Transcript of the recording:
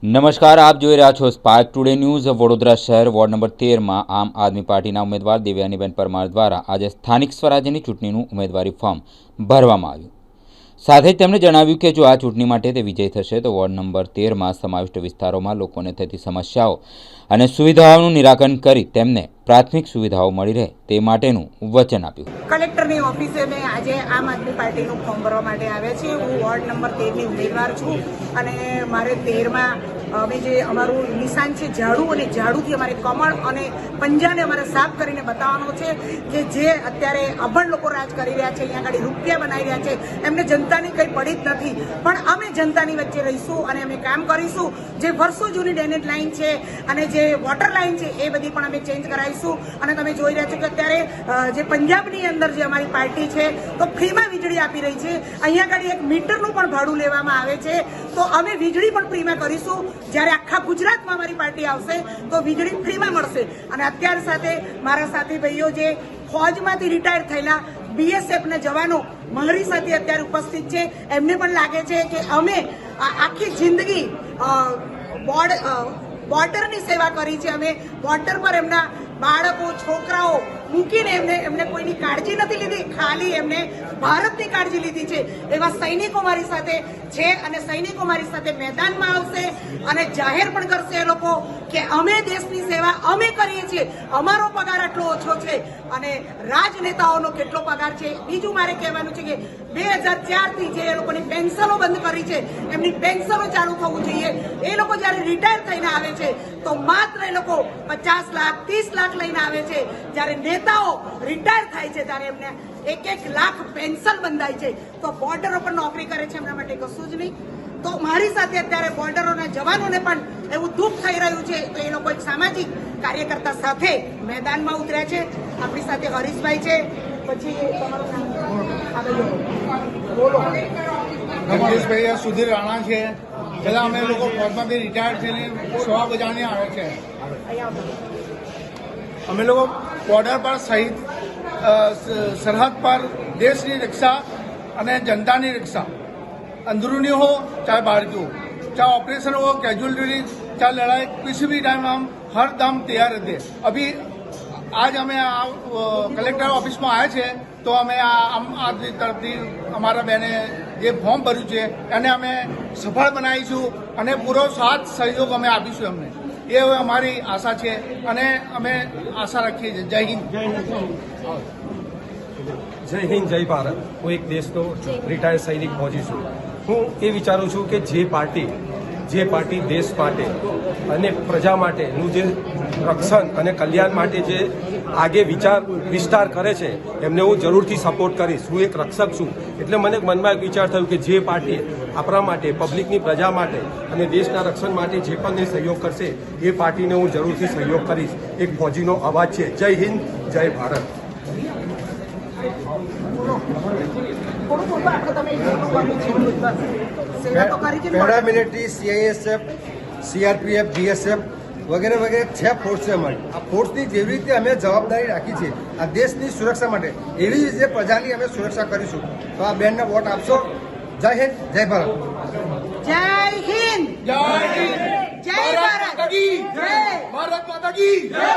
નમસ્કાર, આપ જોઈ રહ્યા છો સ્પાર્ક ટુડે ન્યૂઝ। વડોદરા શહેર વોર્ડ નંબર 13માં આમ આદમી પાર્ટીના ઉમેદવાર દેવયાનીબેન પરમાર દ્વારા આજે સ્થાનિક સ્વરાજ્યની ચૂંટણીનું ઉમેદવારી ફોર્મ ભરવામાં આવ્યું। સાથે જ તેમણે જણાવ્યું કે જો આ ચૂંટણી માટે તે વિજય થશે તો વોર્ડ નંબર 13માં સમાવિષ્ટ વિસ્તારોમાં લોકોને થતી સમસ્યાઓ અને સુવિધાઓનું નિરાકરણ કરી તેમને પ્રાથમિક સુવિધાઓ મળી રહે તે માટેનું વચન આપ્યું। કલેક્ટરની ઓફિસે મેં આજે આમ આદમી પાર્ટીનું ફોર્મ ભરવા માટે આવ્યા છીએ। હું વોર્ડ નંબર 13ની ઉમેદવાર છું અને મારે 13માં અમે જે અમારું નિશાન છે ઝાડુ, અને ઝાડુથી અમારે કમળ અને પંજાને અમારે સાફ કરીને બતાવવાનો છે કે જે અત્યારે અભણ લોકો રાજ કરી રહ્યા છે, અહીંયા આગળ રૂપિયા બનાવી રહ્યા છે, એમને જનતાની કંઈ પડી જ નથી, પણ અમે જનતાની વચ્ચે રહીશું અને અમે કામ કરીશું। જે વર્ષો જૂની ડ્રેનેજ લાઇન છે અને જે વોટર લાઇન છે એ બધી પણ અમે ચેન્જ કરાવીશું। અને તમે જોઈ રહ્યા છો કે અત્યારે જે પંજાબની અંદર જે અમારી પાર્ટી છે તો ફ્રીમાં વીજળી આપી રહી છે, અહીંયા આગળ 1 મીટરનું પણ ભાડું લેવામાં આવે છે, તો અમે વીજળી પણ ફ્રીમાં કરીશું। જ્યારે આખા ગુજરાતમાં અમારી પાર્ટી આવશે તો વીજળી ફ્રીમાં મળશે। અને અત્યાર સાથે મારા સાથી ભાઈઓ જે ફોજમાંથી રિટાયર થયેલા BSFના જવાનો મારી સાથે અત્યારે ઉપસ્થિત છે, એમને પણ લાગે છે કે અમે આખી જિંદગી બોર્ડરની સેવા કરી છે, અમે બોર્ડર પર એમના બાળકો છોકરાઓ મૂકીને એમને કોઈની કાળજી નથી લીધી, ખાલી એમને ભારતની કાળજી લીધી છે। એવા સૈનિકો મારી સાથે છે અને સૈનિકો મારી સાથે મેદાનમાં આવશે અને જાહેર પણ કરશે એ લોકો કે અમે દેશની સેવા અમે કરીએ છીએ, અમારો પગાર આટલો ઓછો છે અને રાજનેતાઓનો કેટલો પગાર છે। બીજું મારે કહેવાનું છે કે 2004થી જે એ લોકોની પેન્શનો બંધ કરી છે એમની પેન્શનો ચાલુ થવું જોઈએ। એ લોકો જ્યારે રિટાયર થઈને આવે છે તો માત્ર એ લોકો 50 લાખ 30 લાખ લઈને આવે છે, જ્યારે નેતાઓ રિટાયર થાય છે ત્યારે એમને 1-1 લાખ પેન્શન બંધાય છે, તો બોર્ડરો પર નોકરી કરે છે એમના માટે કશું જ નહીં। તો મારી સાથે અત્યારે બોર્ડરોના જવાનોને પણ એવું દુઃખ થઈ રહ્યું છે, તો એ લોકો એક સામાજિક કાર્યકર્તા સાથે મેદાનમાં ઉતર્યા છે। આપણી સાથે હરીશભાઈ છે, પછી તમારું નામ બોલો। જગદીશભાઈ સુધીર રાણા છે। પહેલા અમે લોકો ફોજમાંથી રિટાયર થઈને સેવા બજાવને આવે છે। અમે લોકો બોર્ડર પર સહિત સરહદ પર દેશની રક્ષા અને जनता रक्षा, अंदरूनी हो चाहे बाहर की हो, चाहे ऑपरेशन हो, कैजुअलिटी, चाहे लड़ाई, किसी भी टाइम हम हर दम तैयार रहते। अभी आज हमें कलेक्टर ऑफिस में आए थे तो અમે આમ આદમી તરફથી અમારા બેને જે ફોર્મ ભર્યું છે એને અમે સફળ બનાવીશું અને પૂરો સાથ સહયોગ અમે આપીશું એમને, એ અમારી આશા છે અને અમે આશા રાખીએ છીએ। જય હિન્દ, જય હિન્દ, જય ભારત। હું એક દેશનો રિટાયર્ડ સૈનિક ફૌજી છું। હું એ વિચારું છું કે જે પાર્ટી દેશ માટે અને પ્રજા માટેનું જે રક્ષણ અને કલ્યાણ માટે જે આગે વિસ્તાર કરે છે એમને હું જરૂરથી સપોર્ટ કરીશ। હું એક રક્ષક છું એટલે મને મનમાં એક વિચાર થયું કે જે પાર્ટી આપણા માટે, પબ્લિકની, પ્રજા માટે અને દેશના રક્ષણ માટે જે પણ સહયોગ કરશે એ પાર્ટીને હું જરૂરથી સહયોગ કરીશ। એક ફૌજીનો અવાજ છે। જય હિન્દ, જય Bharat. Paramilitary, CISF, CRPF, BSF વગેરે વગેરે 6 ફોર્સ છે અમારી। આ ફોર્સની જેવી રીતે અમે જવાબદારી રાખી છે આ દેશની સુરક્ષા માટે, એવી રીતે પ્રજાની અમે સુરક્ષા કરીશું। તો આ બેનને વોટ આપશો। જય હિન્દ, જય ભારત। જય હિન્દ, જય હિન્દ, જય ભારત, ભારત માતા કી જય।